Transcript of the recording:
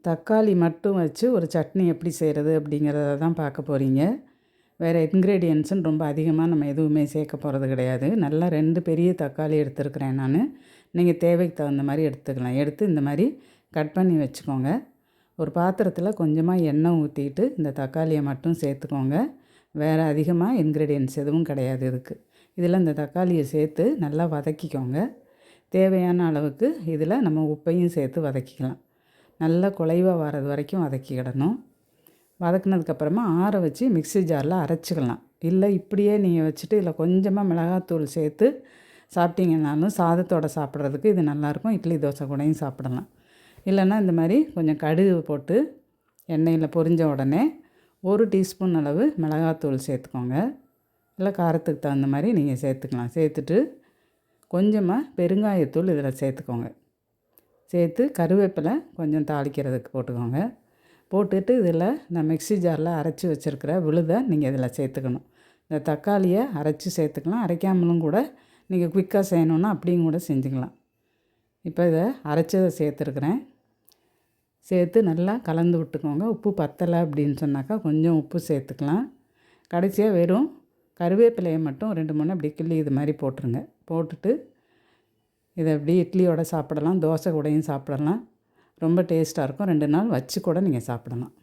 தக்காளி மட்டும் வச்சு ஒரு சட்னி எப்படி செய்கிறது அப்படிங்கிறத தான் பார்க்க போகிறீங்க. வேறு இன்க்ரீடியன்ட்ஸுன்னு ரொம்ப அதிகமாக நம்ம எதுவுமே சேர்க்க போகிறது கிடையாது. நல்லா 2 பெரிய தக்காளி எடுத்துருக்கிறேன் நான். நீங்கள் தேவைக்கு தகுந்த மாதிரி எடுத்துக்கலாம். எடுத்து இந்த மாதிரி கட் பண்ணி வச்சுக்கோங்க. ஒரு பாத்திரத்தில் கொஞ்சமாக எண்ணெய் ஊற்றிட்டு இந்த தக்காளியை மட்டும் சேர்த்துக்கோங்க. வேறு அதிகமாக இன்க்ரீடியன்ட்ஸ் எதுவும் கிடையாது இதுக்கு. இதில் இந்த தக்காளியை சேர்த்து நல்லா வதக்கிக்கோங்க. தேவையான அளவுக்கு இதில் நம்ம உப்பையும் சேர்த்து வதக்கிக்கலாம். நல்லா குழைவாக வர்றது வரைக்கும் வதக்கிக்கிடணும். வதக்கினதுக்கப்புறமா ஆற வச்சு மிக்ஸி ஜாரில் அரைச்சிக்கலாம். இல்லை இப்படியே நீங்கள் வச்சுட்டு இதில் கொஞ்சமாக மிளகாத்தூள் சேர்த்து சாப்பிட்டீங்கன்னாலும் சாதத்தோடு சாப்பிட்றதுக்கு இது நல்லாயிருக்கும். இட்லி தோசை கூடயும் சாப்பிடலாம். இல்லைன்னா இந்த மாதிரி கொஞ்சம் கடுகு போட்டு எண்ணெயில் பொரிஞ்ச உடனே 1 டீஸ்பூன் அளவு மிளகாத்தூள் சேர்த்துக்கோங்க. இல்லை காரத்துக்கு தகுந்த மாதிரி நீங்கள் சேர்த்துக்கலாம். சேர்த்துட்டு கொஞ்சமாக பெருங்காயத்தூள் இதில் சேர்த்துக்கோங்க. சேர்த்து கருவேப்பிலை கொஞ்சம் தாளிக்கிறதுக்கு போட்டுக்கோங்க. போட்டுட்டு இதில் நான் மிக்ஸி ஜாரில் அரைச்சி வச்சுருக்கிற விழுதை நீங்கள் இதில் சேர்த்துக்கணும். இந்த தக்காளியை அரைச்சி சேர்த்துக்கலாம். அரைக்காமலும் கூட நீங்கள் குயிக்காக செய்யணுன்னா அப்படியும் கூட செஞ்சுக்கலாம். இப்போ இதை அரைச்சதை சேர்த்துருக்குறேன். சேர்த்து நல்லா கலந்து விட்டுக்கோங்க. உப்பு பத்தலை அப்படின்னு சொன்னாக்கா கொஞ்சம் உப்பு சேர்த்துக்கலாம். கடைசியாக வெறும் கருவேப்பிலையை மட்டும் 2 3 அப்படி கிள்ளி இது மாதிரி போட்டுருங்க. போட்டுட்டு இதை அப்படி இட்லியோடு சாப்பிடலாம், தோசை கூடயும் சாப்பிடலாம். ரொம்ப டேஸ்ட்டாக இருக்கும். 2 நாள் வச்சு கூட நீங்கள் சாப்பிடலாம்.